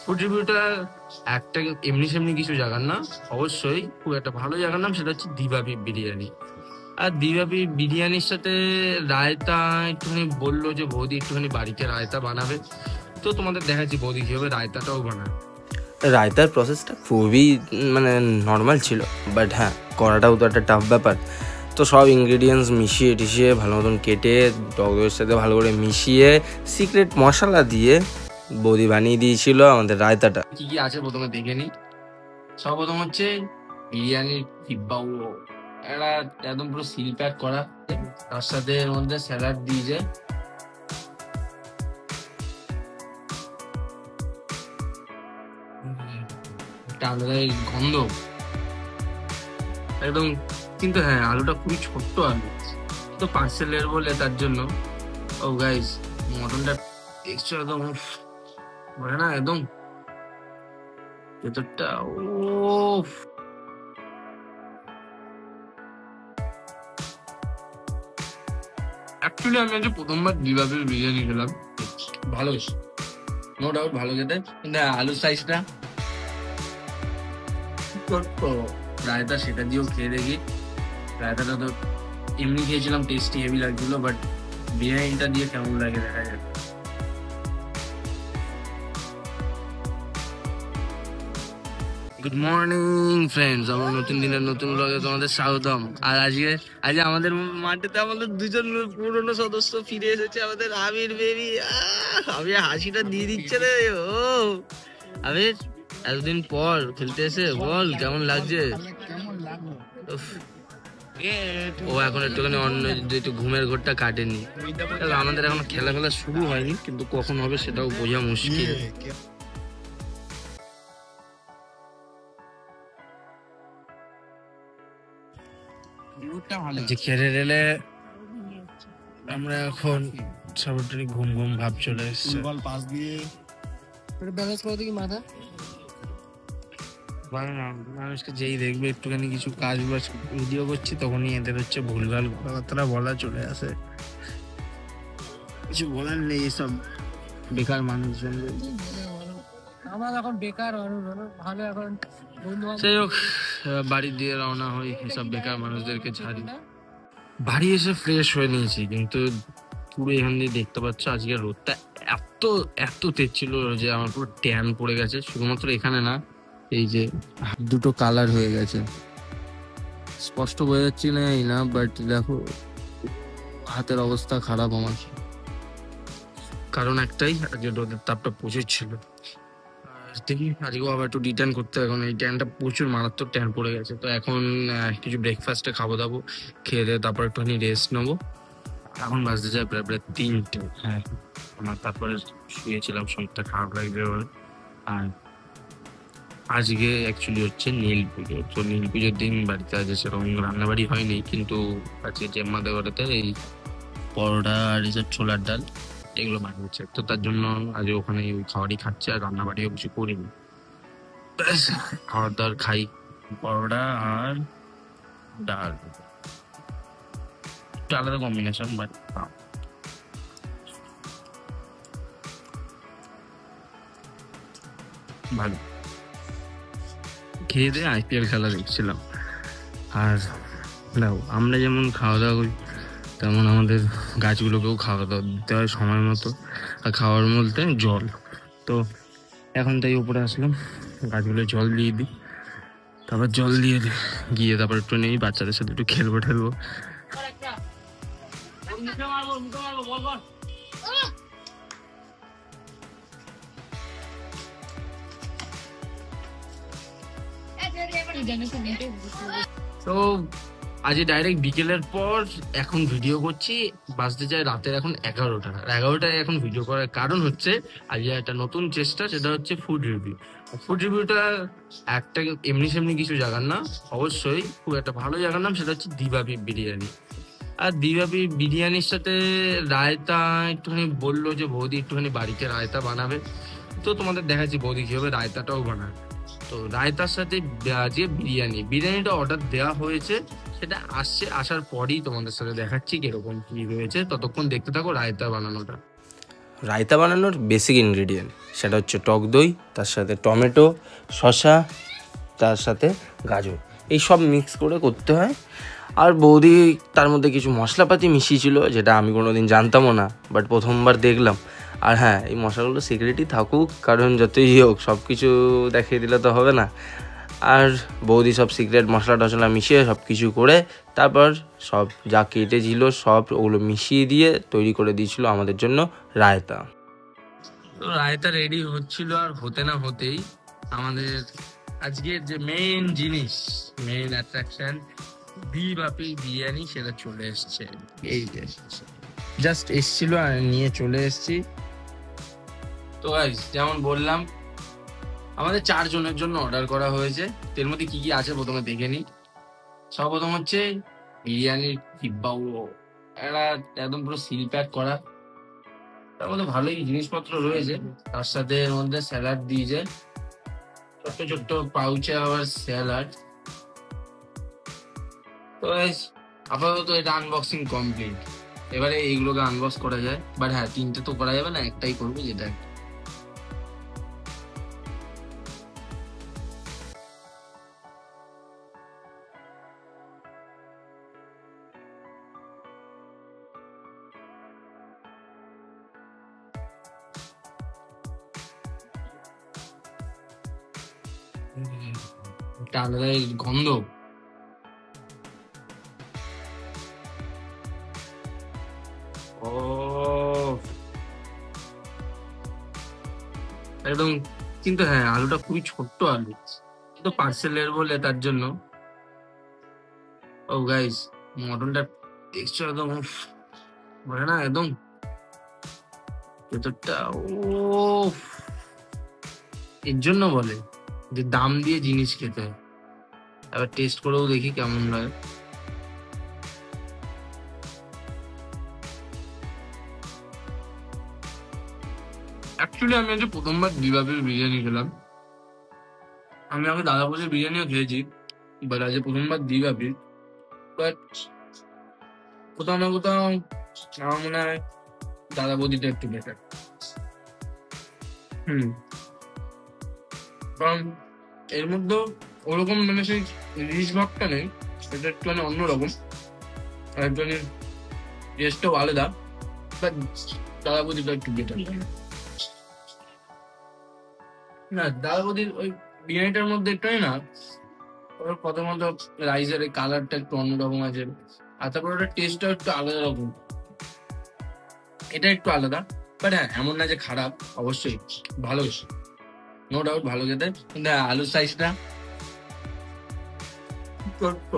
Food রিভিউটা একটা এমনি সেমনি কিছু জায়গার না, অবশ্যই খুব একটা ভালো জায়গার নাম, সেটা হচ্ছে দিবাবি বিরিয়ানি। আর দিবাবি বিরিয়ানির সাথে রায়তা একটুখানি বললো যে বৌদি একটুখানি বাড়িতে রায়তা বানাবে, তো তোমাদের দেখাচ্ছি বৌদি কিভাবে রায়তাটাও বানায়। রায়তার প্রসেসটা খুবই মানে নর্মাল ছিল, বাট হ্যাঁ করাটাও তো একটা টাফ ব্যাপার। তো সব ইনগ্রিডিয়েন্টস মিশিয়ে টিশিয়ে ভালো মতন কেটে টক দইয়ের সাথে ভালো করে মিশিয়ে সিক্রেট মশলা দিয়ে বৌদি বানিয়ে দিয়েছিল আমাদের রায়তাটা। কি কি আছে প্রথমে দেখে নিই। সর্বপ্রথম হচ্ছে বিরিয়ানির ডিব্বাও, একটা একদম পুরো সিল প্যাক করা, তার সাথে এর মধ্যে স্যালাড দিয়েছে, একটা আলাদা গন্ধ একদম। কিন্তু হ্যাঁ আলুটা খুবই ছোট্ট আলু, তো পার্সেলের বলে তার জন্য। ও গাইস, মটনটা টেক্সচার একদম বলে না, একদম ভেতরটা ও অ্যাকচুয়ালি আমি আজ প্রথমবার দিবাবের বিরিয়ানি খেলাম, ভালো নো ডাউট ভালো খেতে, কিন্তু আলুর সাইজটা ছোট্ট। রায়তা সেটা দিয়েও খেয়ে দেখি, রায়তাটা তো এমনি খেয়েছিলাম, টেস্টি হেভি লাগছিল, বাট বিরিয়ানিটা দিয়ে কেমন লাগে দেখা যাক। গুড মর্নিং ফ্রেন্ডস, আমার নতুন দিনের নতুন ব্লগে তোমাদের স্বাগতম। আর আজকে আমাদের মাঠেতে আমাদের দুজন পুরনো সদস্য ফিরে এসেছে, আমাদের আবির বেবি। আবির হাসিটা দিয়ে দিচ্ছে রে। ও আবির, এতদিন পর খেলতে এসে বল কেমন লাগছে? ও এখন একটুখানি অন্য একটু ঘুমের ঘরটা কাটেনি। আমাদের এখন খেলা শুরু হয়নি, কিন্তু কখন হবে সেটাও বোঝা মুশকিল। যে খেলে রেলে আমরা এখন সবাই ঘুম ঘুম ভাব চলে এসছে। মানুষকে যেই দেখবে একটুখানি কিছু কাজ বাজ ভিডিও করছি, তখনই এদের হচ্ছে ভুলভাল কথাবার্তা বলা চলে আসে। কিছু বলার নেই এসব বেকার মানুষজন। যাই হোক, বাড়ি দিয়ে রওনা হই, এসব বেকার মানুষদেরকে ছাড়ি। বাড়ি এসে ফ্রেশ হয়ে নিয়েছি, কিন্তু পুরো এখান দিয়ে দেখতে পাচ্ছ আজকে রোদটা এত এত তেজ ছিল যে আমার পুরো ট্যান পড়ে গেছে। শুধুমাত্র এখানে না, এই যে দুটো কালার হয়ে গেছে, স্পষ্ট বোঝা যাচ্ছে না এই না, বাট দেখো হাতের অবস্থা খারাপ আমার। কারণ একটাই, আজকে রোদের তাপটা প্রচুর ছিল। দেখি আজকেও আবার একটু রিটার্ন করতে হবে, এখন এই ট্যানটা প্রচুর মারাত্মক ট্যান পড়ে গেছে। তো এখন কিছু ব্রেকফাস্টে খাবো দাবো, খেয়ে দিয়ে তারপর একটুখানি রেস্ট নেবো। এখন বাজতে যায় প্রায় 3টে। হ্যাঁ, আমার তারপরে শুয়েছিলাম, শরীরটা খারাপ লাগবে বলে। আর আজকে অ্যাকচুয়ালি হচ্ছে নীল পুজো, তো নীল পুজোর দিন বাড়িতে আজকে সেরকম রান্নাবাড়ি হয়নি, কিন্তু আজকে জেম্মা দেওয়াতে এই পরোটা আর এই ছোলার ডাল এগুলো বানিয়েছে, তো তার জন্য আজ ওখানে ওই খাবারই খাচ্ছে, আর রান্নাবাড়িও কিছু করিনি। খাবার দাবার খাই, পরোটা আর ডাল, একটু আলাদা কম্বিনেশন, বাট ভালো। খেয়ে দিয়ে IPL খেলা দেখছিলাম। আর দেখো, আমরা যেমন খাওয়া দাওয়া করি, তেমন আমাদের গাছগুলোকেও খাওয়া দাওয়া দিতে হয় সময় মতো। আর খাওয়ার মধ্যে জল, তো এখন তাই উপরে আসলাম, গাছগুলো জল দিয়ে দিই, তারপর জল দিয়ে গিয়ে তারপর একটু নেই বাচ্চাদের সাথে একটু খেলবো ঠেলবো। তো আজ ডাইরেক্ট বিকেলের পর এখন ভিডিও করছি, বাজতে যায় রাতের এখন 11টা। আর 11টায় এখন ভিডিও করার কারণ হচ্ছে আজ একটা নতুন চেষ্টা, সেটা হচ্ছে ফুড রিভিউ। ফুড রিভিউটা একটা এমনি সেমনি কিছু জায়গার না, অবশ্যই খুব একটা ভালো জায়গার নাম, সেটা হচ্ছে দিবাবি বিরিয়ানি। আর দিবাবি বিরিয়ানির সাথে রায়তা একটুখানি বললো যে বৌদি একটুখানি বাড়িতে রায়তা বানাবে, তো তোমাদের দেখাচ্ছি বৌদি কিভাবে রায়তাটাও বানায়। তো রায়তার সাথে যে বিরিয়ানিটা অর্ডার দেওয়া হয়েছে, সেটা আসছে, আসার পরই তোমাদের সাথে দেখাচ্ছি কিরকম কি রয়েছে। ততক্ষণ দেখতে থাকো রায়তা বানানোটা। রায়তা বানানোর বেসিক ইনগ্রিডিয়েন্ট, সেটা হচ্ছে টক দই, তার সাথে টমেটো, শসা, তার সাথে গাজর, এই সব মিক্স করে করতে হয়। আর বৌদি তার মধ্যে কিছু মশলাপাতি মিশিয়েছিল, যেটা আমি কোনো দিন জানতামও না, বাট প্রথমবার দেখলাম। আর হ্যাঁ, এই মশলাগুলো সিক্রেটই থাকুক, কারণ যতই হোক সব কিছু দেখিয়ে দিলে তো হবে না। আর বৌদি সব সিক্রেট মশলা টশলা মিশিয়ে সব কিছু করে তারপর সব যা কেটেছিল সব ওগুলো মিশিয়ে দিয়ে তৈরি করে দিয়েছিল আমাদের জন্য রায়তা। তো রায়তা রেডি হচ্ছিল, আর হতে না হতেই আমাদের আজকের যে মেইন জিনিস, মেইন অ্যাট্রাকশন, বিবাপি বিরিয়ানি, সেটা চলে এসছে। এই যে জাস্ট এসছিল আর নিয়ে চলে এসছি। তো গাইস, যেমন বললাম, আমাদের 4 জনের জন্য অর্ডার করা হয়েছে। এর মধ্যে কি কি আছে প্রথমে দেখে নিই। সর্বপ্রথম হচ্ছে বিরিয়ানির ডিব্বাগুলো, একটা একদম পুরো সিল প্যাক করা, তার মধ্যে ভালোই জিনিসপত্র রয়েছে। তার সাথে এর মধ্যে স্যালাড দিয়েছে, ছোট্ট ছোট্ট পাউচে আবার স্যালাড। তো গাইস, আপাতত এটা আনবক্সিং কমপ্লিট। এবারে এইগুলোকে আনবক্স করা যায়, বাট হ্যাঁ, 3টে তো করা যাবে না, একটাই করবো, যেটা একটা আলাদাই গন্ধ। ও একদম, কিন্তু হ্যাঁ, আলুটা খুবই ছোট্ট আলু, কিন্তু পার্সেলের বলে তার জন্য। ও গাইস, মটনটা টেক্সচার একদম বলে না, একদম ভেতরটা, ও এর জন্য বলে যে দাম দিয়ে জিনিস খেতে হয়। এবার টেস্ট করেও দেখি কেমন লাগে। অ্যাকচুয়ালি আমি আজ প্রথমবার বিবাবির বিরিয়ানি খেলাম। আমি আগে দাদা বসে বিরিয়ানিও খেয়েছি, বাট আজ প্রথমবার বিবাবির। বাট কোথাও না কোথাও আমার মনে হয় দাদা বৌদিটা একটু বেটার। কারণ এর মধ্যেও ওরকম মানে সেই রিচ ভাবটা নেই, এটা একটু মানে অন্যরকম, আর একটু টেস্টটাও আলাদা। বাট দাদা বৌদিটা একটু বেটার। না, দাদা বৌদির ওই বিরিয়ানিটার মধ্যে একটু না, ওর প্রথমত রাইসের কালারটা একটু অন্যরকম আছে, আর তারপর ওটার টেস্টটাও একটু আলাদা রকম, এটা একটু আলাদা। বাট হ্যাঁ, এমন না যে খারাপ, অবশ্যই ভালো, নো ডাউট ভালো খেতে। কিন্তু আলুর সাইজটা ছোট্ট।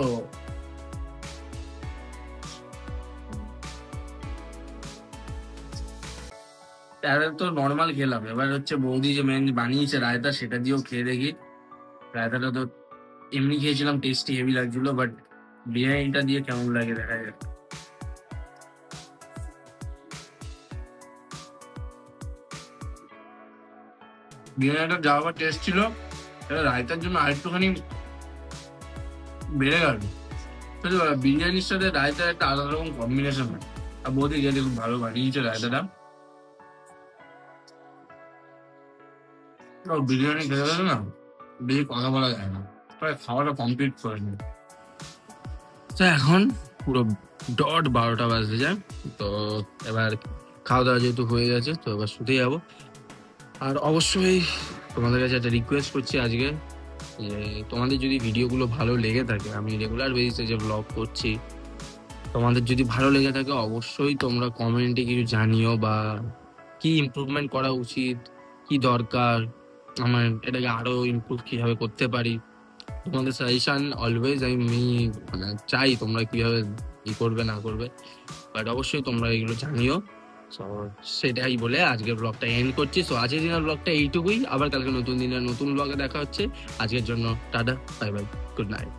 তো নর্মাল খেলাম, এবার হচ্ছে বৌদি যে মেন বানিয়েছে রায়তা, সেটা দিয়েও খেয়ে দেখি। রায়তাটা তো এমনি খেয়েছিলাম, টেস্টি হেভি লাগছিল, বাট বিরিয়ানিটা দিয়ে কেমন লাগে দেখা যায়। বিরিয়ানিটা যা আবার টেস্ট ছিল, সেটা রায়তার জন্য আরেকটুখানি বেড়ে গেল। বিরিয়ানির সাথে রায়তার একটা আলাদা রকম কম্বিনেশন হয়। আর বৌদি যেটা খুব ভালো বানিয়েছে রায়তাটা। বিরিয়ানি খেতে গেলে না বেশি কথা বলা যায় না, প্রায় খাওয়াটা কমপ্লিট করে নি। তো এখন পুরো ডট 12টা বাজতে যায়। তো এবার খাওয়া দাওয়া যেহেতু হয়ে গেছে, তো এবার শুতে যাবো। আর অবশ্যই তোমাদের কাছে একটা রিকোয়েস্ট করছি আজকে, যে তোমাদের যদি ভিডিওগুলো ভালো লেগে থাকে, আমি রেগুলার বেসিসে যে ব্লগ করছি, তোমাদের যদি ভালো লেগে থাকে অবশ্যই তোমরা কমেন্টে কিছু জানিও, বা কি ইমপ্রুভমেন্ট করা উচিত, কি দরকার, আমার এটাকে আরো ইমপ্রুভ কিভাবে করতে পারি। তোমাদের সাজেশন অলওয়েজ আমি মানে চাই, তোমরা কিভাবে ই করবে না করবে, বাট অবশ্যই তোমরা এগুলো জানিও। সো সেটাই বলে আজকের ব্লগটা এন্ড করছি। সো আজকের দিনের ব্লগটা এইটুকুই, আবার কালকে নতুন দিনের নতুন ব্লগে দেখা হচ্ছে। আজকের জন্য tata, bye bye, good night.